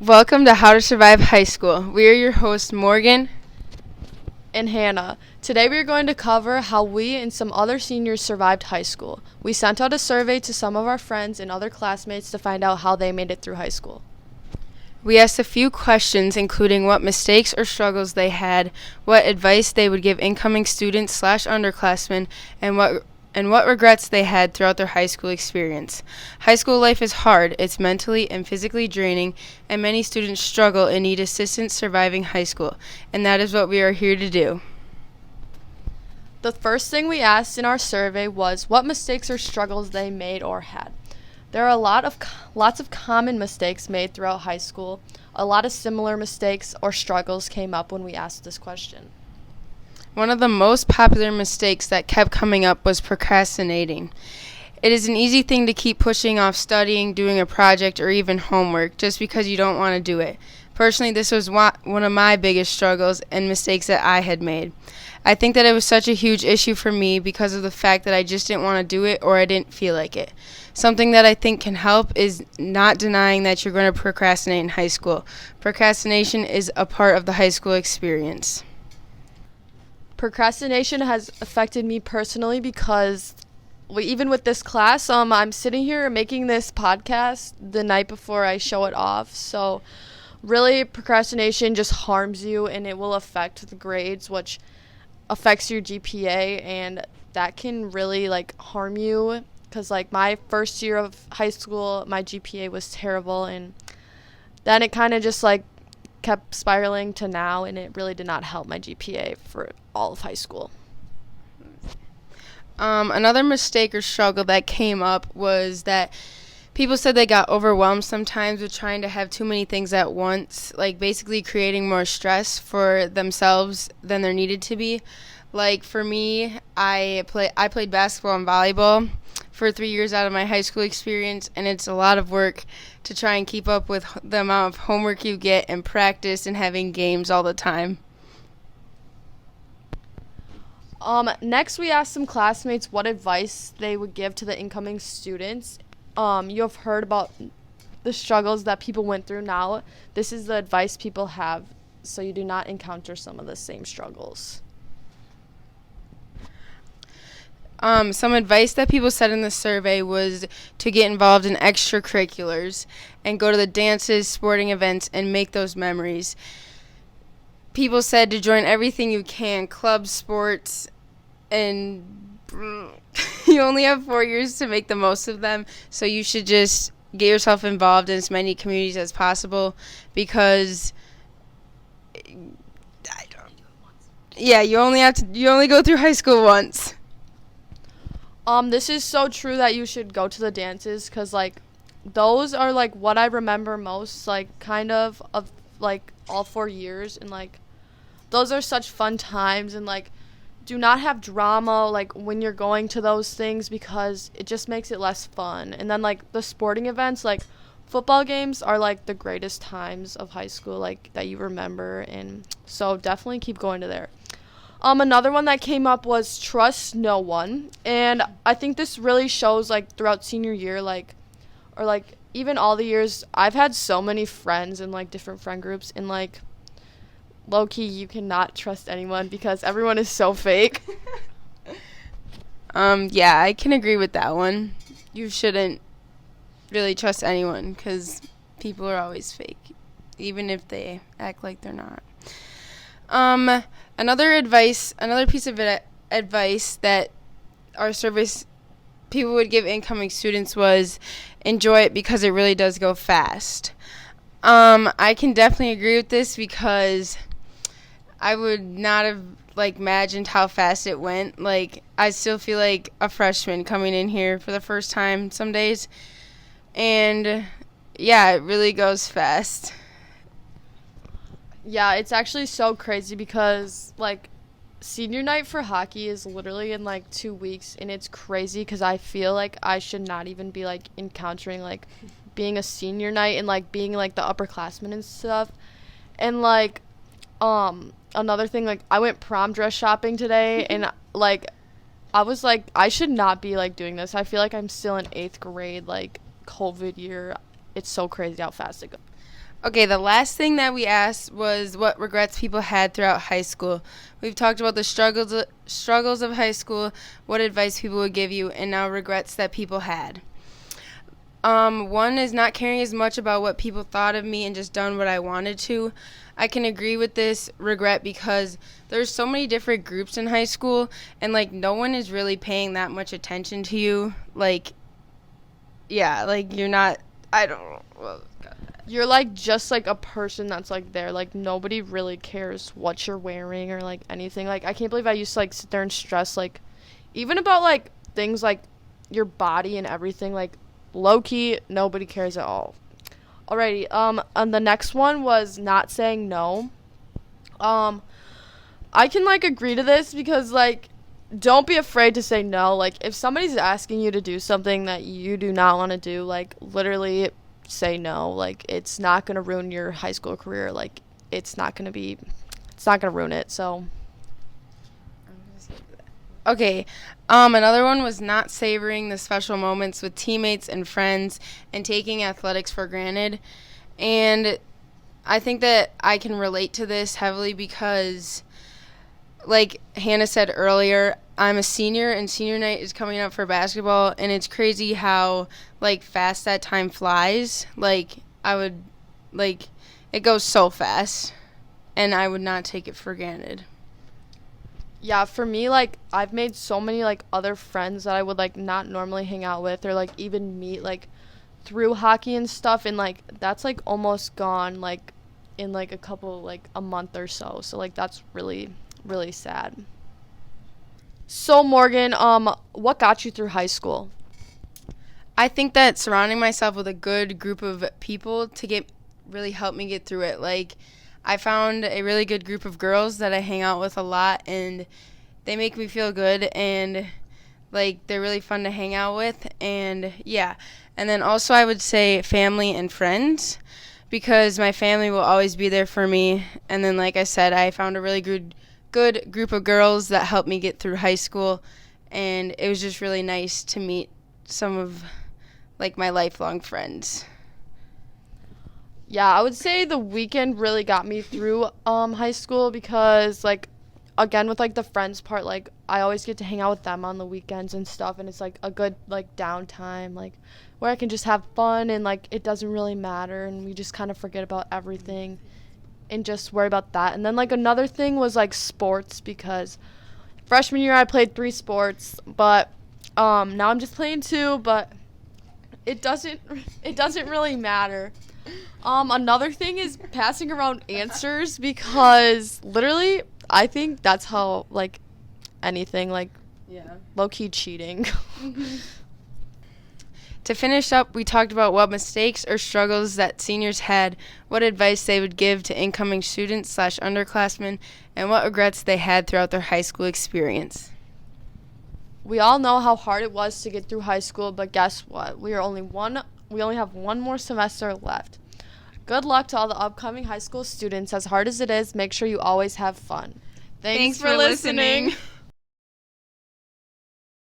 Welcome to How to Survive High School. We are your hosts, Morgan. And Hannah. Today we are going to cover how we and some other seniors survived high school. We sent out a survey to some of our friends and other classmates to find out how they made it through high school. We asked a few questions, including what mistakes or struggles they had, what advice they would give incoming students / underclassmen, and what regrets they had throughout their high school experience. High school life is hard, it's mentally and physically draining, and many students struggle and need assistance surviving high school, and that is what we are here to do. The first thing we asked in our survey was what mistakes or struggles they made or had. There are lots of common mistakes made throughout high school. A lot of similar mistakes or struggles came up when we asked this question. One of the most popular mistakes that kept coming up was procrastinating. It is an easy thing to keep pushing off studying, doing a project, or even homework just because you don't want to do it. Personally, this was one of my biggest struggles and mistakes that I had made. I think that it was such a huge issue for me because of the fact that I just didn't want to do it or I didn't feel like it. Something that I think can help is not denying that you're going to procrastinate in high school. Procrastination is a part of the high school experience. Procrastination has affected me personally because even with this class, I'm sitting here making this podcast the night before I show it off. So really, procrastination just harms you and it will affect the grades, which affects your GPA, and that can really harm you because my first year of high school, my GPA was terrible, and then it kind of just kept spiraling to now, and it really did not help my GPA for all of high school. Another mistake or struggle that came up was that people said they got overwhelmed sometimes with trying to have too many things at once, basically creating more stress for themselves than there needed to be. For me, I played basketball and volleyball for 3 years out of my high school experience, and it's a lot of work to try and keep up with the amount of homework you get and practice and having games all the time. Next, we asked some classmates what advice they would give to the incoming students. You have heard about the struggles that people went through now. This is the advice people have so you do not encounter some of the same struggles. Some advice that people said in the survey was to get involved in extracurriculars and go to the dances, sporting events, and make those memories. People said to join everything you can, clubs, sports, and you only have 4 years to make the most of them, so you should just get yourself involved in as many communities as possible because you only go through high school once. This is so true that you should go to the dances because those are what I remember most, kind of all 4 years, and those are such fun times, and do not have drama when you're going to those things because it just makes it less fun. And then the sporting events, football games are the greatest times of high school that you remember, and so definitely keep going to there. Another one that came up was trust no one, and I think this really shows throughout senior year or even all the years. I've had so many friends in different friend groups, and low-key you cannot trust anyone because everyone is so fake. Yeah, I can agree with that one. You shouldn't really trust anyone because people are always fake, even if they act like they're not. Another piece of advice that our service people would give incoming students was enjoy it because it really does go fast. I can definitely agree with this because I would not have imagined how fast it went. I still feel like a freshman coming in here for the first time some days, and yeah, it really goes fast. Yeah, it's actually so crazy because senior night for hockey is literally in 2 weeks, and it's crazy because I feel I should not even be encountering being a senior night and being the upperclassmen and stuff. And another thing, I went prom dress shopping today, and I was I should not be doing this. I feel I'm still in 8th grade, COVID year. It's so crazy how fast it goes. Okay, the last thing that we asked was what regrets people had throughout high school. We've talked about the struggles of high school, what advice people would give you, and now regrets that people had. One is not caring as much about what people thought of me and just done what I wanted to. I can agree with this regret because there's so many different groups in high school, and like no one is really paying that much attention to you. Like, yeah, like you're not. I don't know. Well, You're like just like a person that's like there. Like nobody really cares what you're wearing or like anything. Like I can't believe I used to like sit there and stress like even about like things like your body and everything. Like low key, nobody cares at all. Alrighty. And the next one was not saying no. I can like agree to this because like don't be afraid to say no. Like if somebody's asking you to do something that you do not want to do, like literally say no. Like it's not going to ruin your high school career. Like it's not going to ruin it. So okay. Another one was not savoring the special moments with teammates and friends and taking athletics for granted. And I think that I can relate to this heavily because, like Hannah said earlier, I'm a senior and senior night is coming up for basketball, and it's crazy how like fast that time flies. Like it goes so fast, and I would not take it for granted. yeah, for me, like I've made so many like other friends that I would like not normally hang out with or like even meet like through hockey and stuff, and like that's like almost gone like in like a month or so. So like that's really really sad. So Morgan, what got you through high school? I think that surrounding myself with a good group of people to get really helped me get through it. Like I found a really good group of girls that I hang out with a lot, and they make me feel good, and like they're really fun to hang out with, and yeah. And then also I would say family and friends because my family will always be there for me. And then like I said, I found a really good group of girls that helped me get through high school, and it was just really nice to meet some of like my lifelong friends. Yeah, I would say the weekend really got me through high school because like again with like the friends part, like I always get to hang out with them on the weekends and stuff, and it's like a good like downtime like where I can just have fun and like it doesn't really matter and we just kind of forget about everything and just worry about that. And then like another thing was like sports because freshman year I played 3 sports, but now I'm just playing 2, but it doesn't really matter. Another thing is passing around answers because literally I think that's how like anything like low key cheating. To finish up, we talked about what mistakes or struggles that seniors had, what advice they would give to incoming students/underclassmen, and what regrets they had throughout their high school experience. We all know how hard it was to get through high school, but guess what? We only have one more semester left. Good luck to all the upcoming high school students. As hard as it is, make sure you always have fun. Thanks for listening.